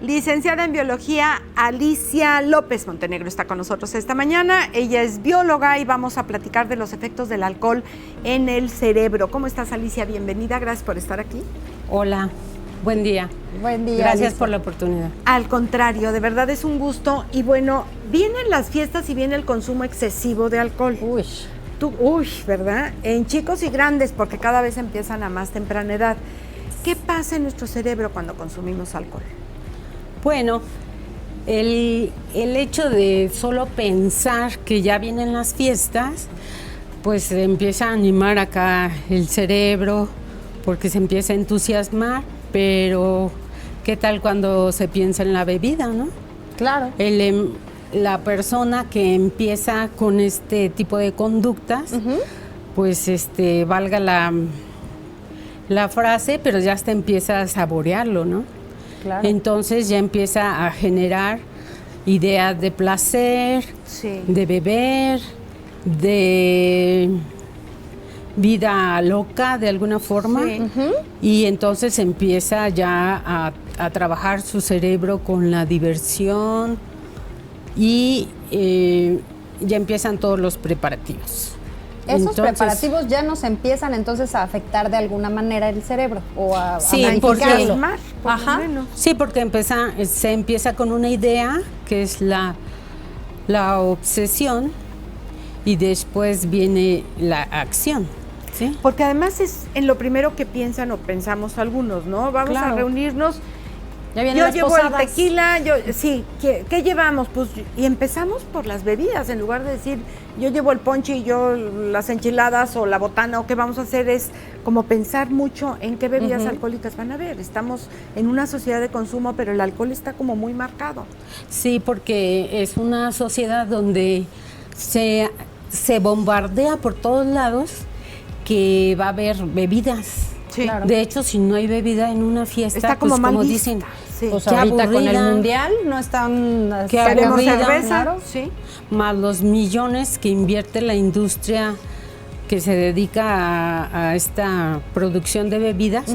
Licenciada en Biología, Alicia López Montenegro está con nosotros esta mañana. Ella es bióloga y vamos a platicar de los efectos del alcohol en el cerebro. ¿Cómo estás, Alicia? Bienvenida, gracias por estar aquí. Hola, buen día. Buen día. Gracias Alicia. por la oportunidad. Al contrario, de verdad es un gusto. Y bueno, vienen las fiestas y viene el consumo excesivo de alcohol. ¿Verdad? En chicos y grandes, porque cada vez empiezan a más temprana edad. ¿Qué pasa en nuestro cerebro cuando consumimos alcohol? Bueno, el hecho de solo pensar que ya vienen las fiestas, pues empieza a animar acá el cerebro, porque se empieza a entusiasmar, pero ¿qué tal cuando se piensa en la bebida, no? Claro. La persona que empieza con este tipo de conductas, pues valga la frase, pero ya hasta empieza a saborearlo, ¿no? Claro. Entonces ya empieza a generar ideas de placer, Sí. de beber, de vida loca de alguna forma. Sí. Y entonces empieza ya a trabajar su cerebro con la diversión y ya empiezan todos los preparativos. Esos preparativos ya nos empiezan entonces a afectar de alguna manera el cerebro o a Sí, modificarlo. Ajá. Sí, porque se empieza con una idea que es la obsesión y después viene la acción. ¿Sí? Porque además es en lo primero que piensan o pensamos algunos, ¿no? Vamos a reunirnos. Ya vienen Yo las llevo posadas. el tequila, ¿qué llevamos? Pues, y empezamos por las bebidas, en lugar de decir, yo llevo el ponche y yo las enchiladas o la botana, o qué vamos a hacer, es como pensar mucho en qué bebidas alcohólicas van a haber. Estamos en una sociedad de consumo, pero el alcohol está como muy marcado. Sí, porque es una sociedad donde se bombardea por todos lados que va a haber bebidas. Sí. Claro. De hecho, si no hay bebida en una fiesta, Está como pues mal como vista. dicen, Sí. Pues qué ahorita con el aburrida. mundial no están Qué ¿Queremos aburrida, cerveza? claro. Sí. más los millones que invierte la industria que se dedica a esta producción de bebidas,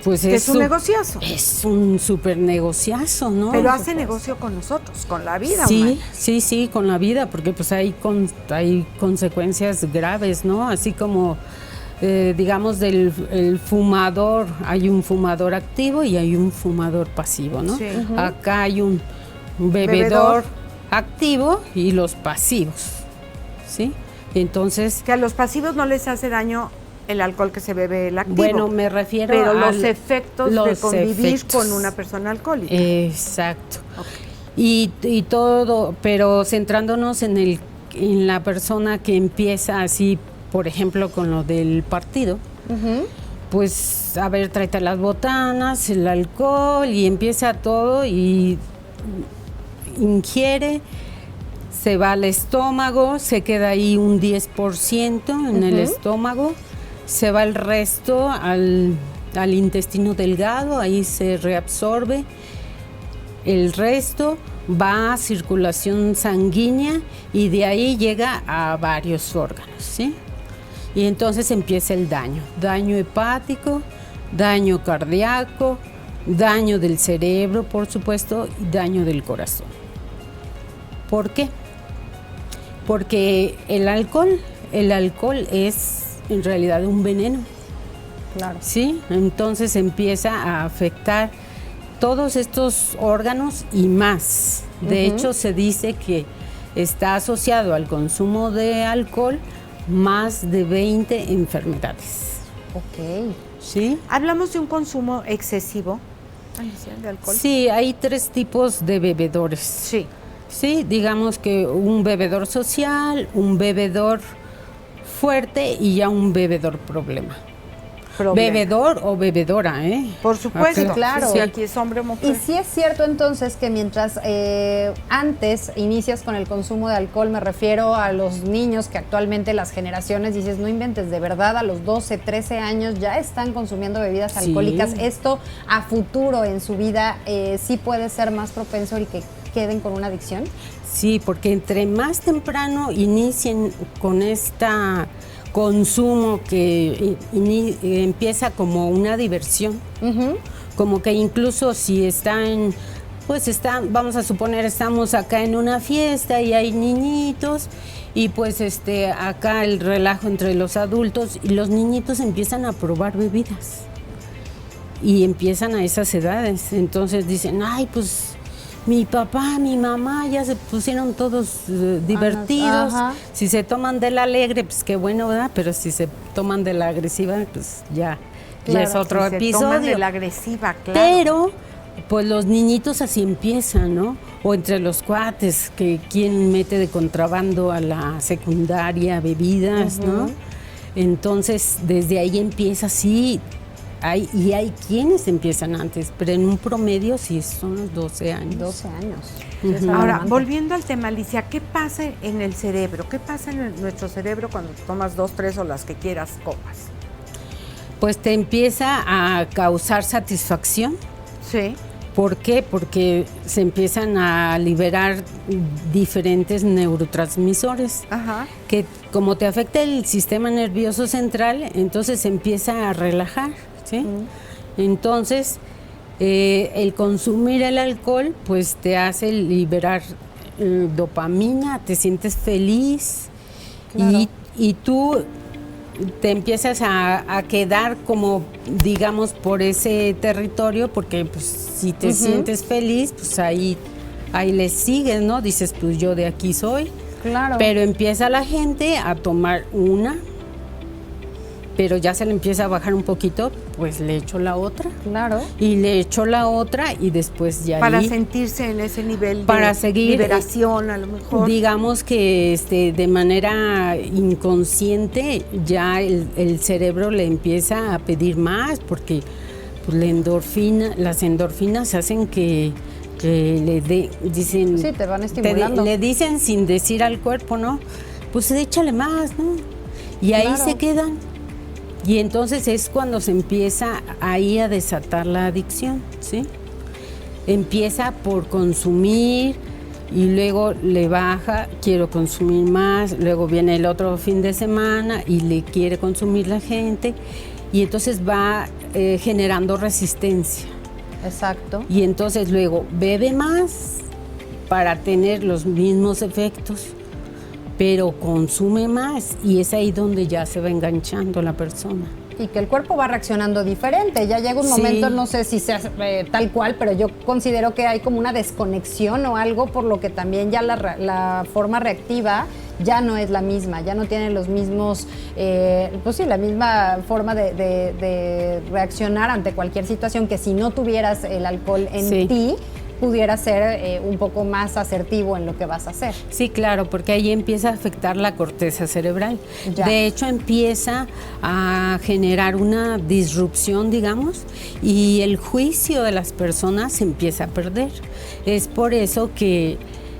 pues Que es un negociazo. Es un súper negociazo, ¿no? Pero hace negocio con nosotros, con la vida Sí, humana. sí, con la vida, porque pues hay consecuencias graves, ¿no? Así como, digamos, el fumador, hay un fumador activo y hay un fumador pasivo, ¿no? Sí. Acá hay un bebedor activo y los pasivos, ¿sí? Entonces, Que a los pasivos no les hace daño el alcohol que se bebe el activo. bueno, me refiero pero a los efectos de convivir con una persona alcohólica. Exacto. Y todo, pero centrándonos en la persona que empieza así, por ejemplo, con lo del partido, pues, a ver, tráete las botanas, el alcohol, y empieza todo y ingiere, se va al estómago, se queda ahí un 10% en el estómago, se va el resto al intestino delgado, ahí se reabsorbe. El resto va a circulación sanguínea y de ahí llega a varios órganos, ¿sí? Y entonces empieza el daño hepático, daño cardíaco, daño del cerebro, por supuesto, y daño del corazón. ¿Por qué? Porque el alcohol es en realidad un veneno. Claro. ¿Sí? Entonces empieza a afectar todos estos órganos y más. De hecho, se dice que está asociado al consumo de alcohol más de 20 enfermedades. Ok. ¿Sí? Hablamos de un consumo excesivo de alcohol. Sí, hay 3 tipos de bebedores. Sí. Sí, digamos que un bebedor social, un bebedor fuerte y ya un bebedor problema. Bebedor o bebedora, ¿eh? Por supuesto, Aquí, claro. Sí, aquí es hombre o mujer. Y sí es cierto entonces que mientras antes inicias con el consumo de alcohol, me refiero a los niños que actualmente las generaciones, dices, no inventes, de verdad a los 12, 13 años ya están consumiendo bebidas Sí. alcohólicas. Esto a futuro en su vida sí puede ser más propenso el que queden con una adicción. Sí, porque entre más temprano inicien con esta consumo que empieza como una diversión, como que incluso si están, pues vamos a suponer, estamos acá en una fiesta y hay niñitos, y pues acá el relajo entre los adultos, y los niñitos empiezan a probar bebidas. Y empiezan a esas edades. Entonces dicen, ay, pues mi papá, mi mamá ya se pusieron todos divertidos. Ajá. Si se toman de la alegre, pues qué bueno, ¿verdad? Pero si se toman de la agresiva, pues ya es otro Si episodio. se toman de la agresiva, claro. Pero, pues los niñitos así empiezan, ¿no? O entre los cuates, que quien mete de contrabando a la secundaria bebidas, ¿no? Entonces, desde ahí empieza así. Hay quienes empiezan antes, pero en un promedio sí son los 12 años. 12 años. Ujú. Ahora, volviendo al tema, Alicia, ¿qué pasa en el cerebro? ¿Qué pasa en nuestro cerebro cuando tomas 2, 3 o las que quieras copas? Pues te empieza a causar satisfacción. Sí. ¿Por qué? Porque se empiezan a liberar diferentes neurotransmisores. Ajá. Que como te afecta el sistema nervioso central, entonces se empieza a relajar, ¿sí? Entonces, el consumir el alcohol, pues te hace liberar dopamina, te sientes feliz, Claro. y tú te empiezas a quedar como, digamos, por ese territorio, porque pues si te sientes feliz, pues ahí le sigues, ¿no? Dices, pues yo de aquí soy. Claro. Pero empieza la gente a tomar una, pero ya se le empieza a bajar un poquito, pues le echo la otra. Claro. Y le echo la otra y después ya Para ahí, sentirse en ese nivel para de seguir, liberación, a lo mejor. digamos que de manera inconsciente ya el cerebro le empieza a pedir más, porque pues, las endorfinas hacen que dicen, Sí, te van estimulando. le dicen sin decir al cuerpo, ¿no? Pues échale más, ¿no? Y ahí Claro. se quedan. Y entonces es cuando se empieza ahí a desatar la adicción, ¿sí? Empieza por consumir y luego le baja, quiero consumir más, luego viene el otro fin de semana y le quiere consumir la gente, y entonces va generando resistencia. Exacto. Y entonces luego bebe más para tener los mismos efectos, pero consume más, y es ahí donde ya se va enganchando la persona. Y que el cuerpo va reaccionando diferente. Ya llega un Sí. momento, no sé si sea tal cual, pero yo considero que hay como una desconexión o algo, por lo que también ya la forma reactiva ya no es la misma, ya no tiene los mismos, pues sí, la misma forma de reaccionar ante cualquier situación, que si no tuvieras el alcohol en Sí. ti, pudiera ser un poco más asertivo en lo que vas a hacer. Sí, claro, porque ahí empieza a afectar la corteza cerebral. Ya. De hecho, empieza a generar una disrupción, digamos, y el juicio de las personas se empieza a perder. Es por eso que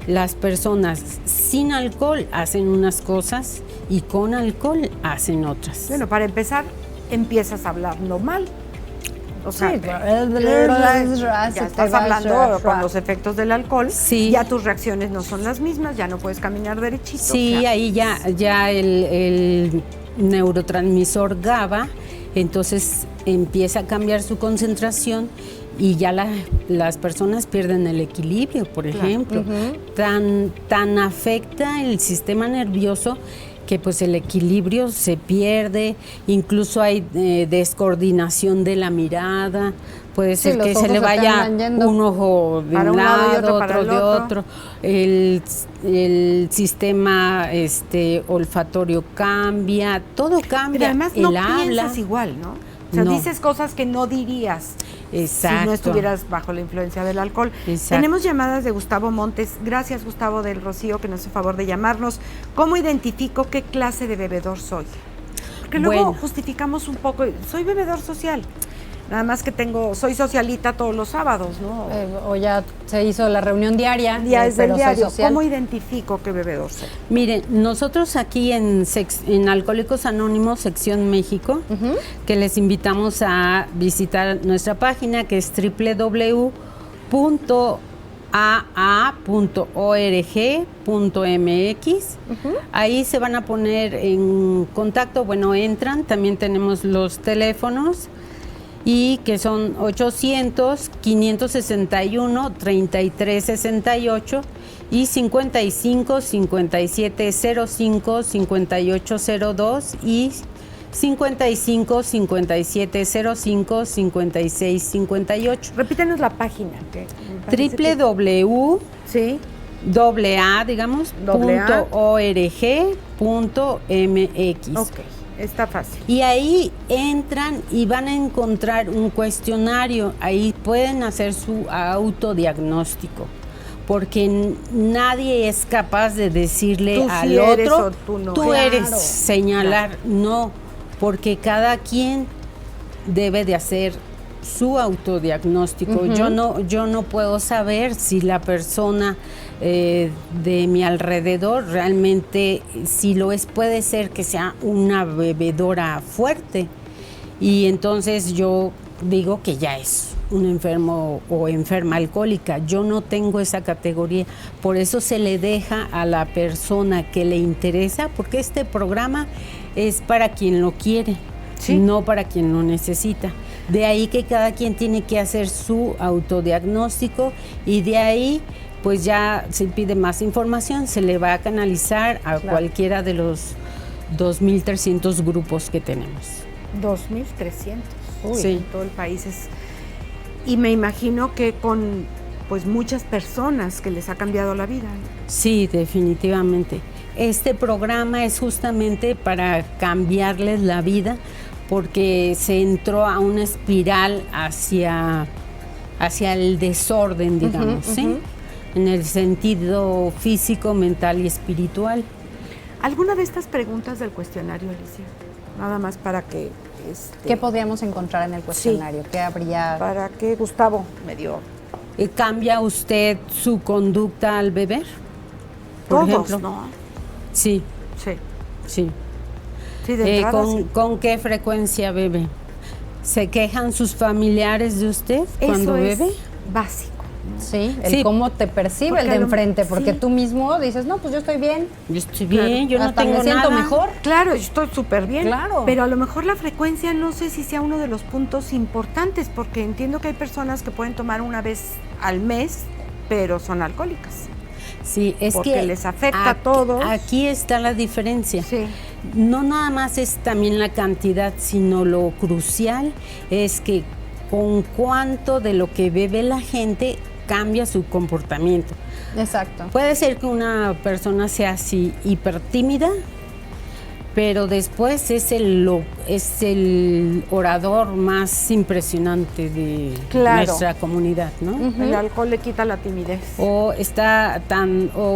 las personas sin alcohol hacen unas cosas y con alcohol hacen otras. Bueno, para empezar, empiezas hablando mal. O sea, Sí, ya estás hablando con los efectos del alcohol, Sí. ya tus reacciones no son las mismas, ya no puedes caminar derechito. Sí, o sea, ahí ya el neurotransmisor GABA, entonces empieza a cambiar su concentración y ya las personas pierden el equilibrio, por ejemplo. Tan afecta el sistema nervioso que pues el equilibrio se pierde, incluso hay descoordinación de la mirada, puede Sí, ser los que se ojos le se te vaya andan yendo. un ojo de Para un un lado y lado, otro para otro el de otro. otro, el sistema olfatorio cambia, todo cambia, pero además no el habla. piensas igual, ¿no? O sea, No. dices cosas que no dirías Exacto. si no estuvieras bajo la influencia del alcohol. Exacto. Tenemos llamadas de Gustavo Montes. Gracias, Gustavo del Rocío, que nos hace favor de llamarnos. ¿Cómo identifico qué clase de bebedor soy? Porque luego Bueno. justificamos un poco. Soy bebedor social. Nada más que soy socialita todos los sábados, ¿no? O ya se hizo la reunión diaria. Días del pero soy diario. social. ¿Cómo identifico qué bebedor soy? Miren, nosotros aquí en Alcohólicos Anónimos, sección México, que les invitamos a visitar nuestra página, que es www.aa.org.mx. Ahí se van a poner en contacto, bueno, entran, también tenemos los teléfonos y que son 800-561-3368 y 55-5705-5802 y 55-5705-5658. Repítenos la página. www. Sí. AA, digamos, .org.mx. Ok, está fácil. Y ahí entran y van a encontrar un cuestionario. Ahí pueden hacer su autodiagnóstico. Porque nadie es capaz de decirle Tú al sí eres otro, o tú no. tú Claro. eres, señalar, no. Porque cada quien debe de hacer su autodiagnóstico. Yo no puedo saber si la persona de mi alrededor realmente, si lo es, puede ser que sea una bebedora fuerte. Y entonces yo digo que ya es un enfermo o enferma alcohólica. Yo no tengo esa categoría. Por eso se le deja a la persona que le interesa, porque este programa es para quien lo quiere, Sí. no para quien lo necesita. De ahí que cada quien tiene que hacer su autodiagnóstico y de ahí pues ya se pide más información, se le va a canalizar a cualquiera de los 2.300 grupos que tenemos. 2.300. Sí. En todo el país y me imagino que con pues muchas personas que les ha cambiado la vida. Sí, definitivamente. Este programa es justamente para cambiarles la vida porque se entró a una espiral hacia el desorden, digamos, ¿sí? En el sentido físico, mental y espiritual. ¿Alguna de estas preguntas del cuestionario, Alicia? Nada más para que... ¿Qué podríamos encontrar en el cuestionario? ¿Qué habría...? Para que Gustavo me dio... ¿Cambia usted su conducta al beber? Por Todos, ejemplo. ¿no? Sí, Sí. sí. Sí, de entrada, sí. ¿Con qué frecuencia bebe? ¿Se quejan sus familiares de usted cuando Eso es bebe? básico. Sí, el Sí. cómo te percibe Porque el de a lo- enfrente, porque sí. tú mismo dices, no, pues yo estoy bien. Yo estoy bien, yo no Hasta tengo me siento nada. mejor. Claro, yo estoy súper bien. Claro. Pero a lo mejor la frecuencia no sé si sea uno de los puntos importantes, porque entiendo que hay personas que pueden tomar una vez al mes, pero son alcohólicas. Sí, es Porque que les afecta a todos. Aquí está la diferencia. Sí. No nada más es también la cantidad, sino lo crucial es que con cuánto de lo que bebe la gente cambia su comportamiento. Exacto. Puede ser que una persona sea así hipertímida, pero después es el orador más impresionante de Claro. nuestra comunidad, ¿no? El alcohol le quita la timidez. O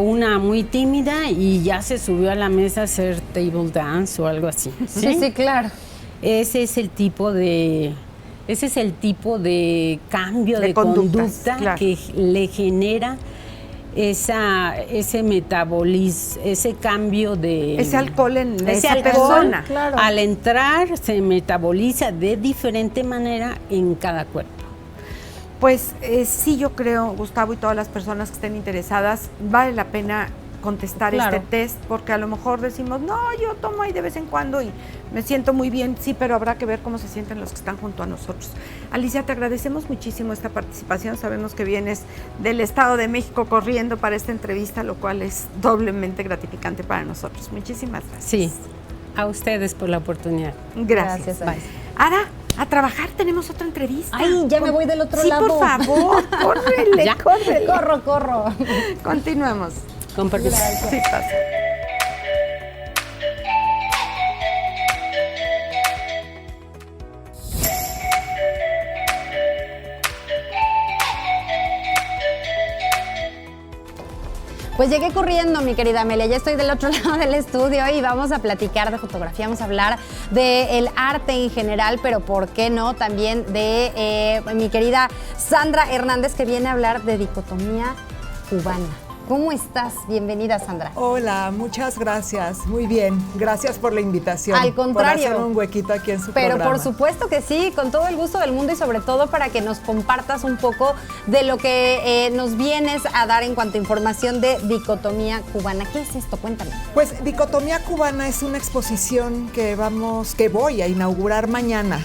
una muy tímida y ya se subió a la mesa a hacer table dance o algo así. Sí, sí, claro. Ese es el tipo de cambio De de conductas, conducta claro. que le genera ese metabolismo, ese cambio de... Ese alcohol en ese esa alcohol, persona. Claro. al entrar, se metaboliza de diferente manera en cada cuerpo. Pues sí, yo creo, Gustavo, y todas las personas que estén interesadas, vale la pena contestar Claro. este test, porque a lo mejor decimos, no, yo tomo ahí de vez en cuando y me siento muy bien, sí, pero habrá que ver cómo se sienten los que están junto a nosotros. Alicia, te agradecemos muchísimo esta participación, sabemos que vienes del Estado de México corriendo para esta entrevista, lo cual es doblemente gratificante para nosotros. Muchísimas gracias. Sí, a ustedes por la oportunidad. Gracias. Gracias, Alicia. Ara, a trabajar, tenemos otra entrevista. Ay, ya me voy del otro sí, lado. por favor, córrele, Ya. córrele. Corro. Continuamos. Con permiso. Sí, pasa. Pues llegué corriendo, mi querida Amelia, ya estoy del otro lado del estudio y vamos a platicar de fotografía, vamos a hablar del arte en general, pero ¿por qué no? También de mi querida Sandra Hernández, que viene a hablar de dicotomía cubana. ¿Cómo estás? Bienvenida, Sandra. Hola, muchas gracias. Muy bien. Gracias por la invitación. Al contrario. Por hacer un huequito aquí en su Pero programa. por supuesto que sí, con todo el gusto del mundo y sobre todo para que nos compartas un poco de lo que nos vienes a dar en cuanto a información de dicotomía cubana. ¿Qué es esto? Cuéntame. Pues Dicotomía Cubana es una exposición que voy a inaugurar mañana.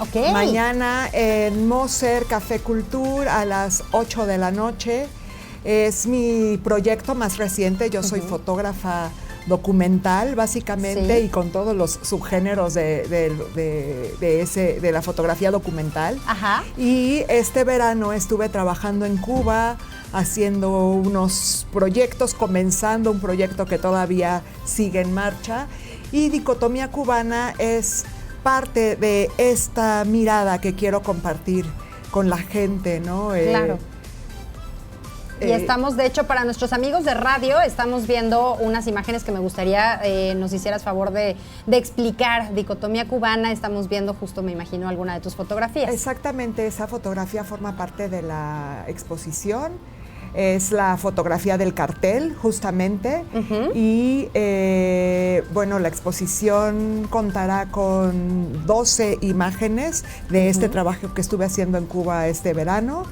Ok. Mañana en Moser Café Culture a las 8 de la noche. Es mi proyecto más reciente. Yo soy fotógrafa documental, básicamente, Sí. y con todos los subgéneros de la fotografía documental. Ajá. Y este verano estuve trabajando en Cuba, haciendo unos proyectos, comenzando un proyecto que todavía sigue en marcha. Y Dicotomía Cubana es parte de esta mirada que quiero compartir con la gente, ¿no? Claro. Y estamos, de hecho, para nuestros amigos de radio, estamos viendo unas imágenes que me gustaría nos hicieras favor de explicar. Dicotomía Cubana, estamos viendo justo, me imagino, alguna de tus fotografías. Exactamente, esa fotografía forma parte de la exposición. Es la fotografía del cartel, justamente. Y bueno, la exposición contará con 12 imágenes de este trabajo que estuve haciendo en Cuba este verano.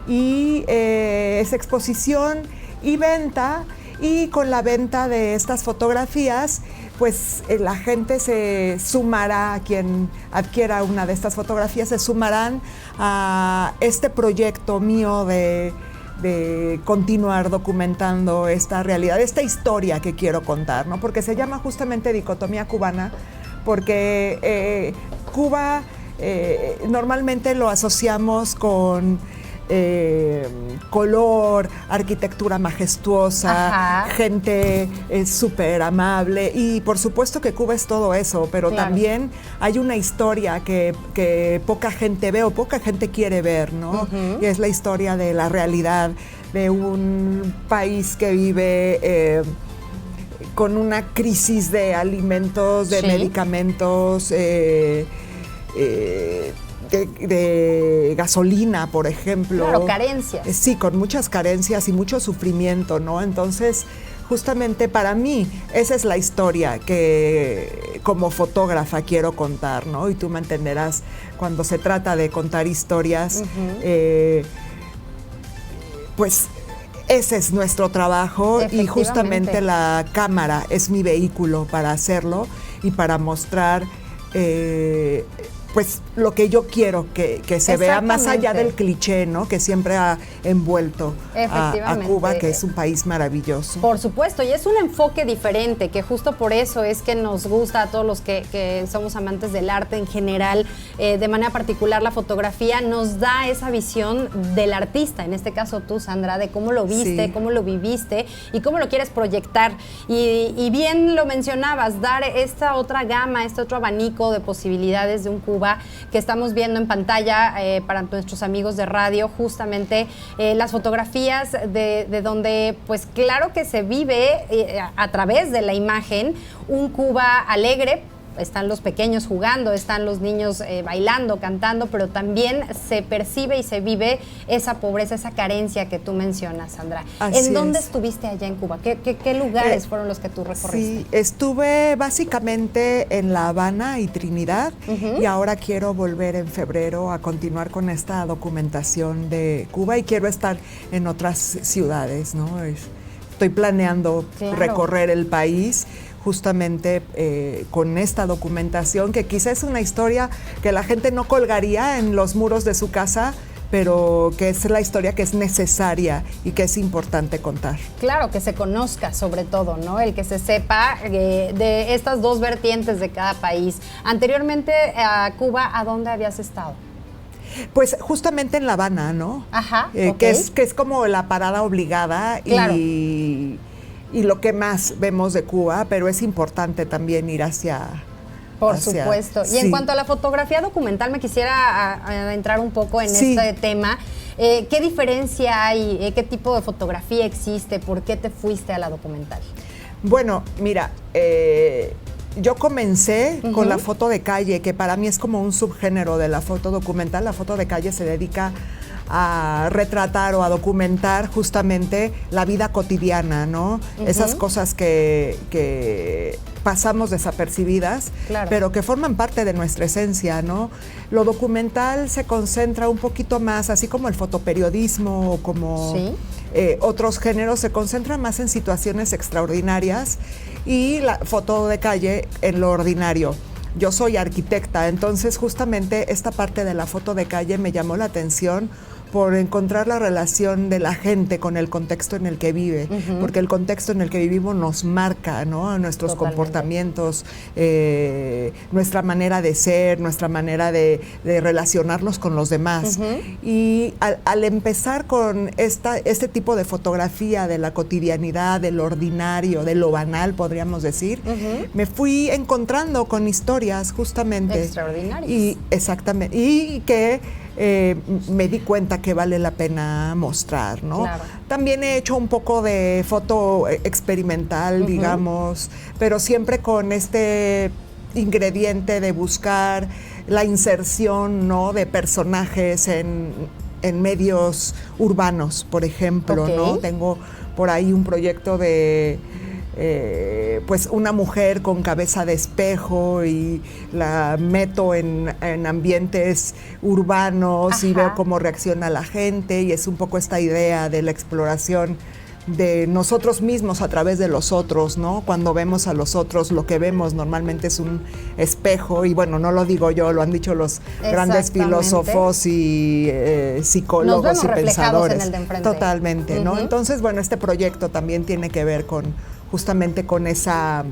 Y es exposición y venta. Y con la venta de estas fotografías, pues la gente se sumará, quien adquiera una de estas fotografías, se sumarán a este proyecto mío de continuar documentando esta realidad, esta historia que quiero contar, ¿no? Porque se llama justamente Dicotomía Cubana, porque Cuba normalmente lo asociamos con color, arquitectura majestuosa, gente súper amable, y por supuesto que Cuba es todo eso, pero también hay una historia que poca gente ve o poca gente quiere ver, ¿no? Y es la historia de la realidad de un país que vive con una crisis de alimentos, de medicamentos, de gasolina, por ejemplo. Claro, carencias. Sí, con muchas carencias y mucho sufrimiento, ¿no? Entonces, justamente para mí, esa es la historia que como fotógrafa quiero contar, ¿no? Y tú me entenderás, cuando se trata de contar historias, pues ese es nuestro trabajo, y justamente la cámara es mi vehículo para hacerlo y para mostrar pues lo que yo quiero que se vea más allá del cliché, ¿no? Que siempre ha envuelto a Cuba, que es un país maravilloso. Por supuesto, y es un enfoque diferente, que justo por eso es que nos gusta a todos los que somos amantes del arte en general, de manera particular la fotografía, nos da esa visión del artista, en este caso tú, Sandra, de cómo lo viste, cómo lo viviste y cómo lo quieres proyectar. Y bien lo mencionabas, dar esta otra gama, este otro abanico de posibilidades de un Cuba que estamos viendo en pantalla para nuestros amigos de radio, justamente las fotografías de donde, pues claro que se vive a través de la imagen un Cuba alegre. Están los pequeños jugando, están los niños bailando, cantando, pero también se percibe y se vive esa pobreza, esa carencia que tú mencionas, Sandra. ¿En dónde estuviste allá en Cuba? ¿Qué lugares fueron los que tú recorriste? Sí, estuve básicamente en La Habana y Trinidad, y ahora quiero volver en febrero a continuar con esta documentación de Cuba, y quiero estar en otras ciudades, ¿no? Estoy planeando recorrer el país, justamente con esta documentación, que quizás es una historia que la gente no colgaría en los muros de su casa, pero que es la historia que es necesaria y que es importante contar. Claro, que se conozca sobre todo, ¿no? El que se sepa de estas dos vertientes de cada país. Anteriormente a Cuba, ¿a dónde habías estado? Pues justamente en La Habana, ¿no? Ajá, que es como la parada obligada, y lo que más vemos de Cuba, pero es importante también ir Por supuesto. Y en cuanto a la fotografía documental, me quisiera adentrar un poco en este tema. ¿Qué diferencia hay? ¿Qué tipo de fotografía existe? ¿Por qué te fuiste a la documental? Bueno, mira, yo comencé con la foto de calle, que para mí es como un subgénero de la foto documental. La foto de calle se dedica a retratar o a documentar justamente la vida cotidiana, ¿no? Esas cosas que pasamos desapercibidas, pero que forman parte de nuestra esencia, ¿no? Lo documental se concentra un poquito más, así como el fotoperiodismo o como otros géneros, se concentra más en situaciones extraordinarias, y la foto de calle en lo ordinario. yo soy arquitecta, entonces justamente esta parte de la foto de calle me llamó la atención por encontrar la relación de la gente con el contexto en el que vive, porque el contexto en el que vivimos nos marca, ¿no? Nuestros comportamientos, nuestra manera de ser, nuestra manera de relacionarnos con los demás. Y al empezar con este tipo de fotografía de la cotidianidad, del ordinario, de lo banal, podríamos decir, me fui encontrando con historias justamente. Extraordinarias. Y exactamente. Y que me di cuenta que vale la pena mostrar, ¿no? Claro. También he hecho un poco de foto experimental, digamos, pero siempre con este ingrediente de buscar la inserción, ¿no? De personajes en medios urbanos, por ejemplo, ¿no? Tengo por ahí un proyecto de pues una mujer con cabeza de espejo y la meto en ambientes urbanos y veo cómo reacciona la gente, y es un poco esta idea de la exploración de nosotros mismos a través de los otros, ¿no? Cuando vemos a los otros, lo que vemos normalmente es un espejo, y bueno, no lo digo yo, lo han dicho los grandes filósofos y psicólogos y pensadores. En el de enfrente. Totalmente, ¿no? Entonces, bueno, este proyecto también tiene que ver justamente con ese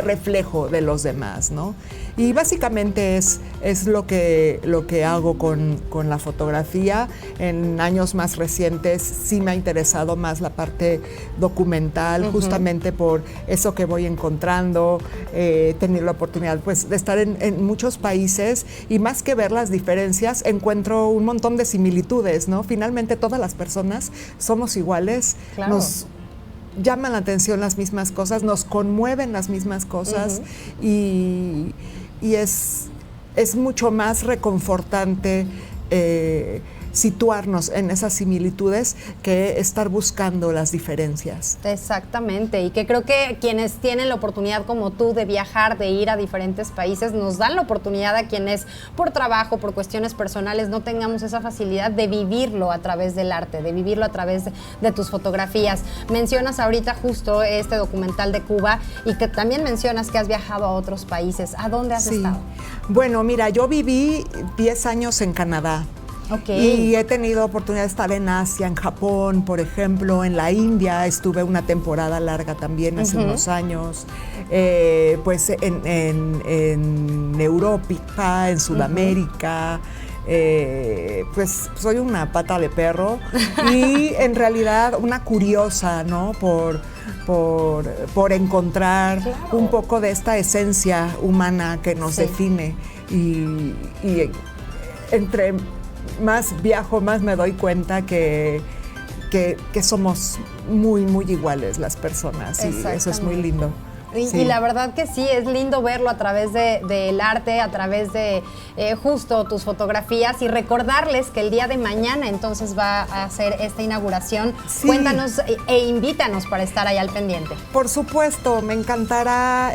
reflejo de los demás, ¿no? Y básicamente es lo que hago con la fotografía. En años más recientes sí me ha interesado más la parte documental, justamente por eso que voy encontrando. He tenido la oportunidad, pues, de estar en muchos países, y más que ver las diferencias, encuentro un montón de similitudes, ¿no? Finalmente todas las personas somos iguales. Claro. Nos llaman la atención las mismas cosas, nos conmueven las mismas cosas, y es mucho más reconfortante situarnos en esas similitudes que estar buscando las diferencias. Exactamente, y que creo que quienes tienen la oportunidad como tú de viajar, de ir a diferentes países, nos dan la oportunidad a quienes por trabajo, por cuestiones personales, no tengamos esa facilidad de vivirlo a través del arte, de vivirlo a través de tus fotografías. Mencionas ahorita justo este documental de Cuba, y que también mencionas que has viajado a otros países. ¿A dónde has estado? Bueno, mira, yo viví 10 años en Canadá. Y he tenido oportunidad de estar en Asia, en Japón, por ejemplo, en la India. Estuve una temporada larga también hace unos años, pues en Europa, en Sudamérica. Pues soy una pata de perro y en realidad una curiosa, ¿no? Por encontrar un poco de esta esencia humana que nos define, y entre más viajo, más me doy cuenta que somos muy, muy iguales las personas, y eso es muy lindo. Y la verdad que sí, es lindo verlo a través del arte, a través de justo tus fotografías, y recordarles que el día de mañana entonces va a hacer esta inauguración. Cuéntanos e invítanos para estar ahí al pendiente. Por supuesto, me encantará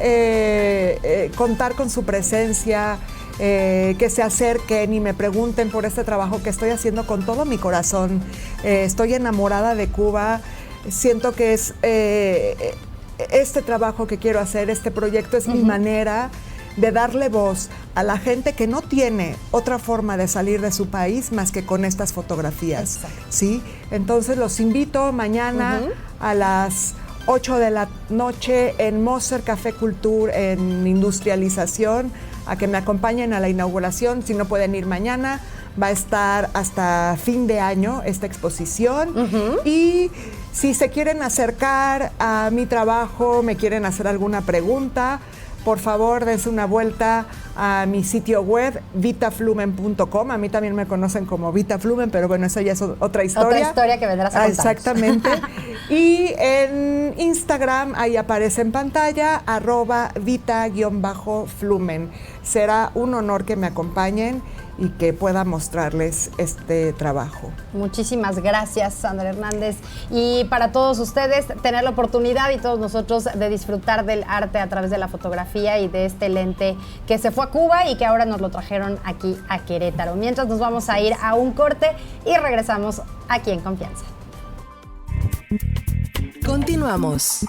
contar con su presencia, que se acerquen y me pregunten por este trabajo que estoy haciendo con todo mi corazón. Estoy enamorada de Cuba, siento que es este trabajo que quiero hacer, este proyecto es mi manera de darle voz a la gente que no tiene otra forma de salir de su país más que con estas fotografías. ¿Sí? Entonces los invito mañana a las 8 de la noche en Moser Café Culture, en Industrialización, a que me acompañen a la inauguración. Si no pueden ir mañana, va a estar hasta fin de año esta exposición. Y si se quieren acercar a mi trabajo, me quieren hacer alguna pregunta, por favor, dense una vuelta a mi sitio web, vitaflumen.com. A mí también me conocen como Vita Flumen, pero bueno, esa ya es otra historia. Otra historia que vendrás a contar. Exactamente. Y en Instagram, ahí aparece en pantalla, @vita_flumen. Será un honor que me acompañen y que pueda mostrarles este trabajo. Muchísimas gracias, Sandra Hernández. Y para todos ustedes, tener la oportunidad, y todos nosotros, de disfrutar del arte a través de la fotografía y de este lente que se fue a Cuba y que ahora nos lo trajeron aquí a Querétaro. Mientras nos vamos a ir a un corte y regresamos aquí en Confianza. Continuamos.